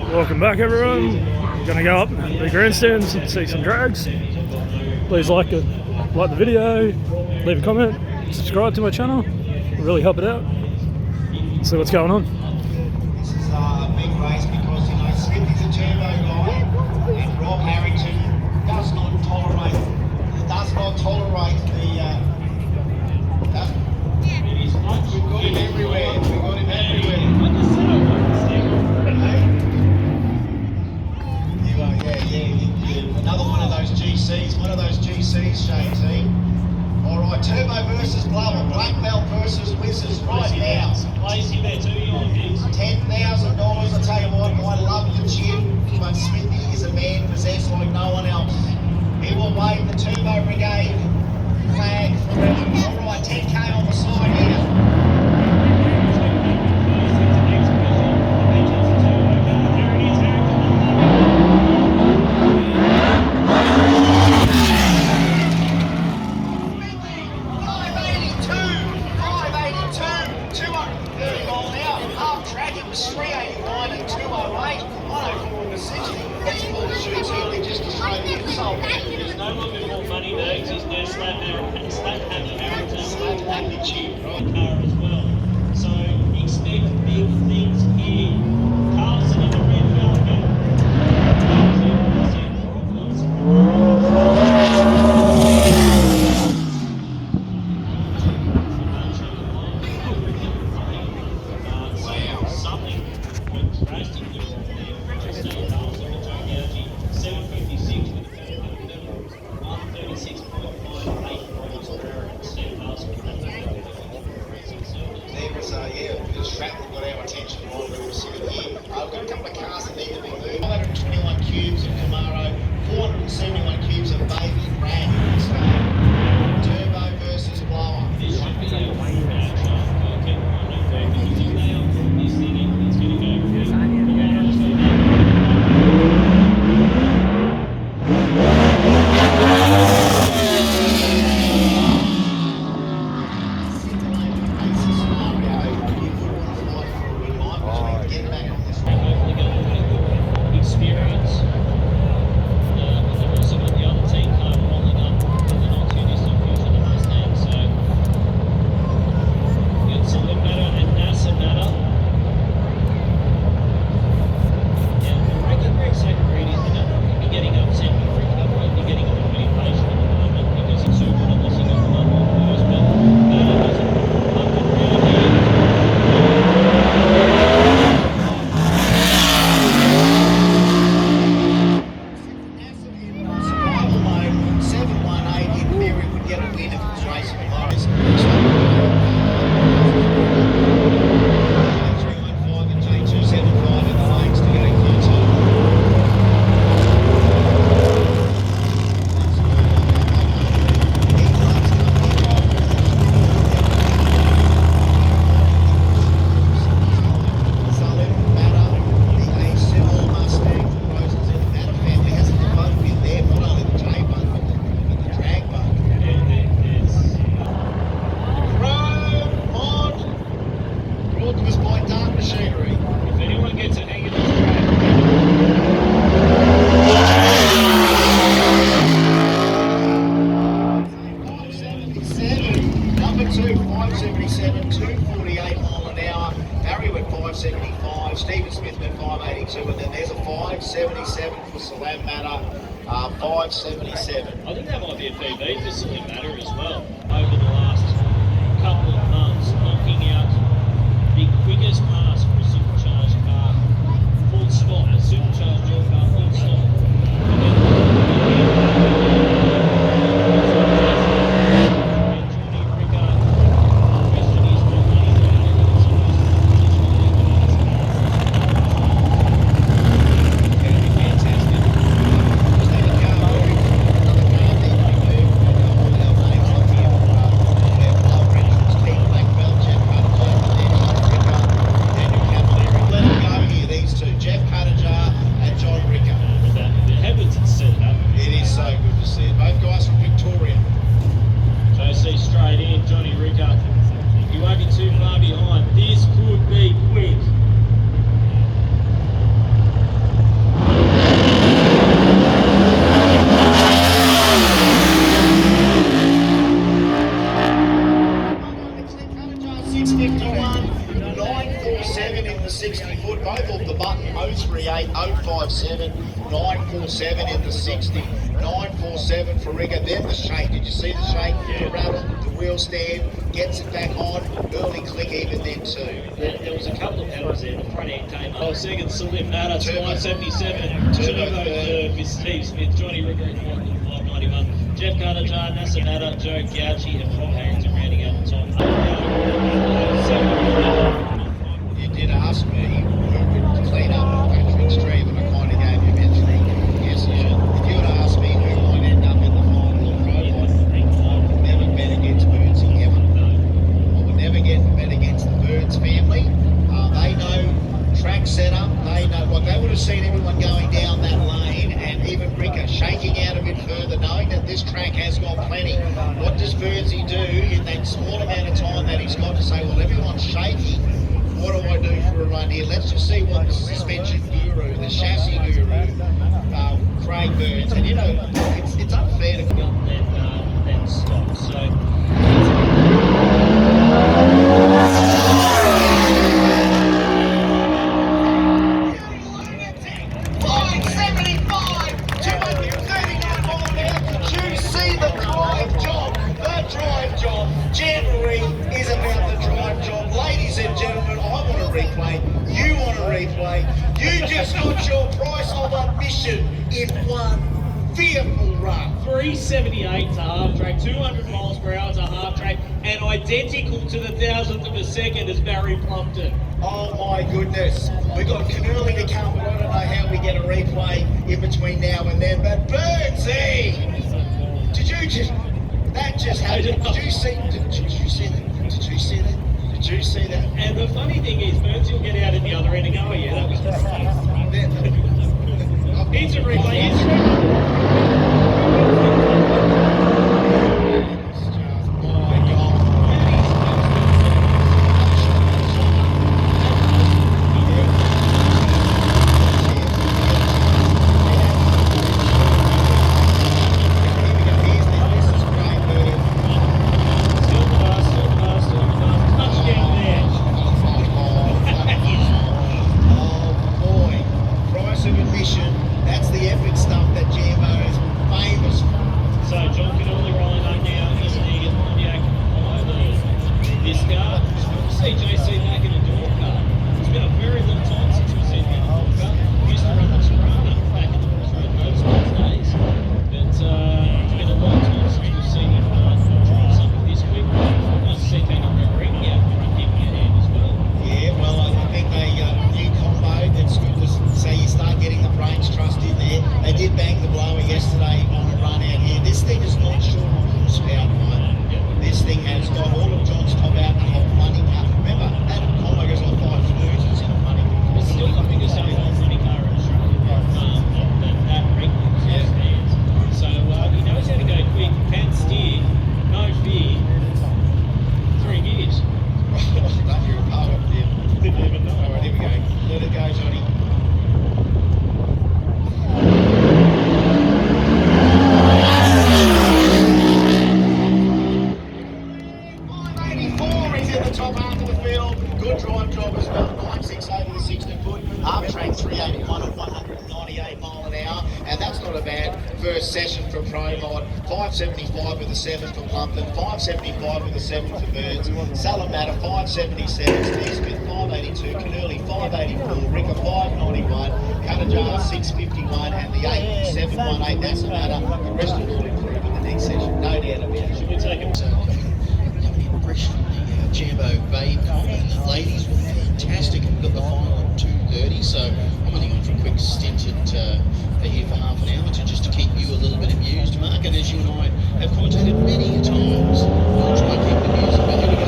Welcome back, everyone. We're gonna go up the grandstands and see some drags. Please like the video, leave a comment, subscribe to my channel. It'll really help it out. See what's going on. This is a big race because, you know, Smith is a turbo guy and Rob Harrington does not tolerate the we've got him everywhere. Another one of those GCs, Shane. Alright, turbo versus blower, black belt versus whizzes right now. Placing there too, you on gigs. $10,000, I tell you what, I love the chip, but Smithy is a man possessed like no one else. He will wave the Turbo Brigade flag forever. Alright, 10k on the side here. There's no one with more money though, because he's now slap happy Harrington, slap happy chip, right? Car as well. So expect big things here. Carlson in the red velvet. Something drastically wrong there. 756 with the 136.58 miles per hour and 7 miles per hour. There was the strap that got our attention while we were sitting here. I've got a couple of cars that need to be moved. 521 cubes of Camaro, 471 cubes of baby brand new this game. Turbo versus blower. This should be a keep on no focus. If they are this thing in, it's going to go good. Stephen Smith went 582, and then there's a 577 for Salam Matter, 577. I think that might be a PB for Salam Matter as well. Over the last couple of months, knocking out the quickest pass for a supercharged car. Full stop, a supercharged your car, full stop. button 038 057 947 in the 60. 947 for Rigger. Then the shake. Did you see the shake? The rattle, the wheel stand, gets it back on. Early click even then too. There was a couple of pedals there. The front end came up. Second, Salim Matter, 577. Turbo with Steve Smith, Johnny Rigger at 591. Jeff Carter, Nasa Matter, Joe Gauchi, and Rob Harrington rounding out the top. You did ask me who would clean up Patrick Street, and I kind of gave you mentioning. Yes, if you would ask me who might end up in the final of Pro, I would never bet against Birdsy ever. I would never bet against the Birds family. They know track setup. They know what they would have seen everyone going down that lane, and even Ricker shaking out a bit further, knowing that this track has got plenty. What does Birdsy do in that small amount of time that he's got to say, well, everyone's shaking? What do I do for a run here? Let's just see what the suspension guru, the chassis guru, Craig Burns, and you know, it's unfair to then stop. So. 239 mile an hour. Did you see the drive job? The drive job. Jamboree is about the drive job. Ladies and gentlemen, I want a replay. You want a replay. You just got your price of admission in one fearful run. 378 to half track, 200 miles per hour to half track, and identical to the thousandth of a second as Barry Plumpton. Oh my goodness. We got Canurley to come, but I don't know how we get a replay in between now and then. But Birdsy! Did you just... That just happened. Did you see that? Did you see that? Did you see that? Did you see that? And the funny thing is, Birdsy will get out at the other end and go, oh yeah, that was great. Here's a replay, here's a first session for Promod, 575 with a 7 for Plumpton, 575 with a 7 for Birds, Salamatta 577, Steve Smith 582, Canurley 584, Ricker 591, Cutajar 651, and the 8718. That's the matter. The rest will all improve in the next session, no doubt about it. Should we take him? Impression the Jambo Babe and the ladies were fantastic, and we got the final at 2:30, so I'm only going for a quick stint at here for half an hour to keep you a little bit amused, Mark. And as you and I have commentated many times, we'll try and keep the music. But here we go.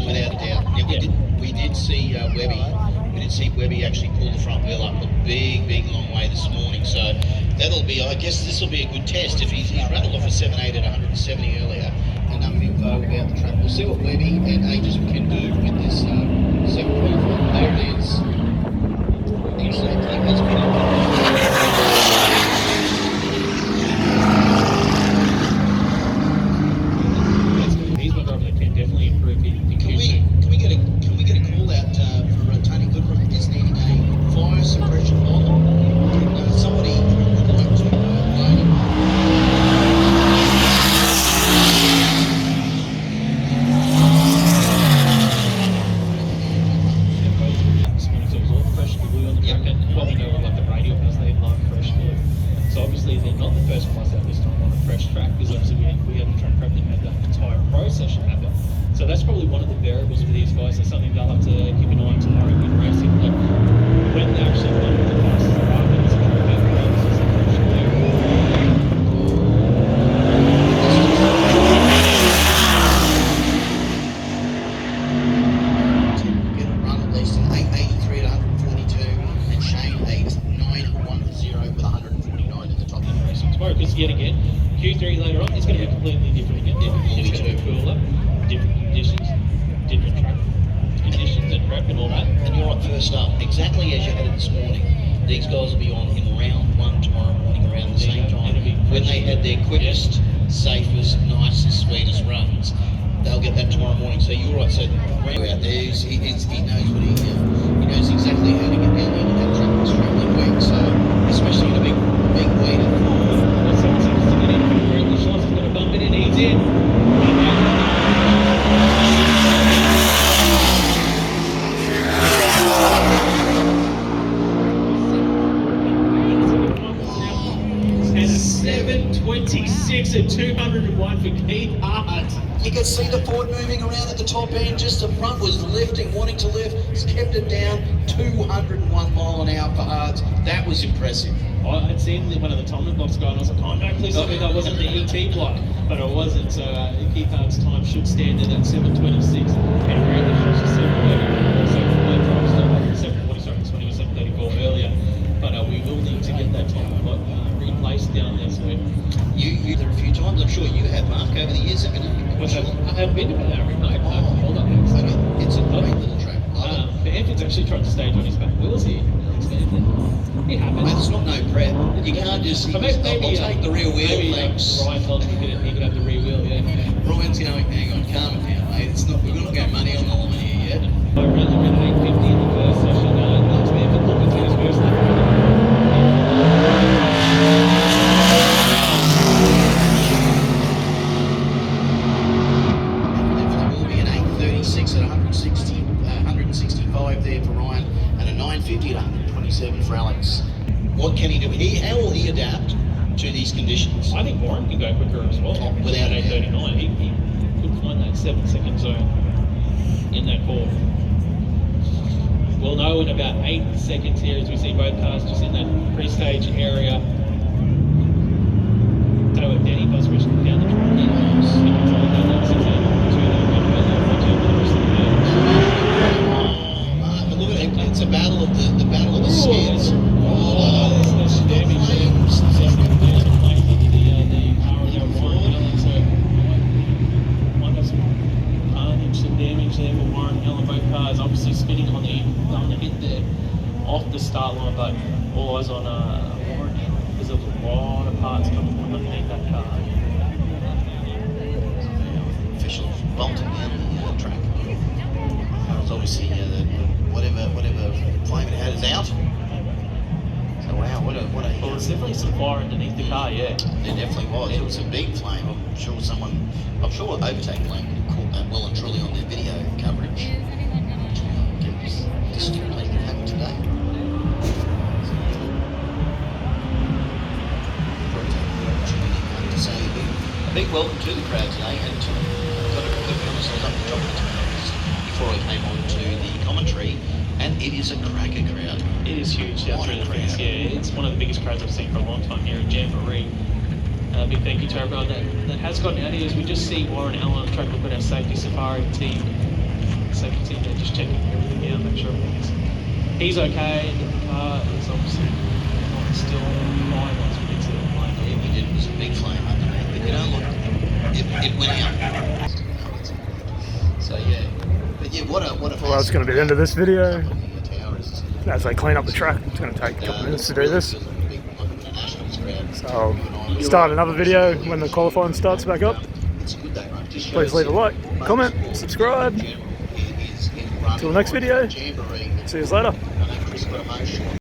Without a doubt. Yeah, we did see Webby. We did see Webby actually pull the front wheel up a big long way this morning. So that'll be, I guess this will be a good test. If he's rattled off a 7.8 at 170 earlier, enough info about the track. We'll see what Webby and Aegis can do with this 7.5. There it is. same thing has been. He's one driver that can definitely improve the Can we get a call out for Tony Goodrum is needing a fire suppression bomb? Can somebody who would like to load him? So obviously they're not the first ones out this time on a fresh track, because obviously we haven't tried to prep them at the entire pro session happen. So that's probably one of the variables for these guys. That's something they'll have to keep an eye on tomorrow in racing. Like when they actually run the classes, there are going to be some big problems as a fresh player. Get a run at least in 883 at 142, and Shane 8910 with 149 at the top. Racing tomorrow, because yet again, Q3 later on is going to be completely different again. It's going to be cooler, different conditions, different track conditions and prep and all that. And you're right, first up, exactly as you had it this morning. These guys will be on in round one tomorrow morning around the same time when they had their quickest, safest, nicest, sweetest runs. They'll get that tomorrow morning. So you're right. So Randy out there, he knows what he knows exactly how to get down there to that track extremely quick. So especially in a big weight. He's going to bump it in. He's in. 7:26 at 201 for Keith Hart. You can see the Ford moving around at the top end. Just the front was lifting, wanting to lift. It's kept it down. 201 mile an hour for Hards. That was impressive. I had seen one of the timing blocks go, and I was like, oh no, please tell me that wasn't the ET block. But it wasn't. So Keith Hart's time should stand at 7:26. And really close to 7:30. So 7:40, sorry, 7:34 earlier. But we will need to get that timing block replaced down there. So You there a few times. I'm sure you have, Mark, over the years, haven't you? I haven't been to Malawi, mate. Hold up. It's a great little track. Anthony's actually tried to stage on his back wheels here. It happens. It's not no prep. You can't just. I'll take the rear wheel. Thanks. Ryan told me he could have the rear wheel. Yeah. Ryan's going. Hang on, calm it down, mate. It's not. We're not going money on the line here yet. I ran at 8:50 in the first session. Looks me if it looking through his first lap. At 165 there for Ryan, and a 950 at 127 for Alex. What can he do? How will he adapt to these conditions? I think Warren can go quicker as well. Without 8:39, he could find that 7-second zone in that corner. We'll know in about 8 seconds here as we see both cars just in that pre-stage area. So if Danny does switch down the track, it's a battle of the skids. There's damage there. Some damage there for Warren Allen. Both cars obviously spinning on the hit there off the start line, but all eyes on Warren Allen because there's a lot of parts coming from underneath that car. Officials bolting down the track. It's obviously whatever flame it had is out. So wow, what a. Well, there's definitely some fire underneath the car, yeah. There definitely was. It was a big flame. I'm sure Overtake Flame would have caught that well and truly on their video coverage. This is making it happen today. To say a big welcome to the crowd today, and got to be honest, I was up the top of the towers before I came on to the commentary, and it is a cracker crowd. It is huge. That's really nice. Yeah, it's one of the biggest crowds I've seen for a long time here at Jamboree. Big thank you to everyone that has gotten out here. As we just see Warren Allen on the track, we've got our safety safari team. Safety team, they're just checking everything out, make sure everything's. He's okay. The car is obviously not still fine once we get to the line. Yeah, we did. It was a big flame underneath, but you know, look, it went out. So yeah, but yeah, what a. Well, that's going to be the end of this video. as they clean up the track. It's going to take a couple of minutes to do this. So I'll start another video when the qualifying starts back up. Please leave a like, comment, subscribe. Till the next video. See you later.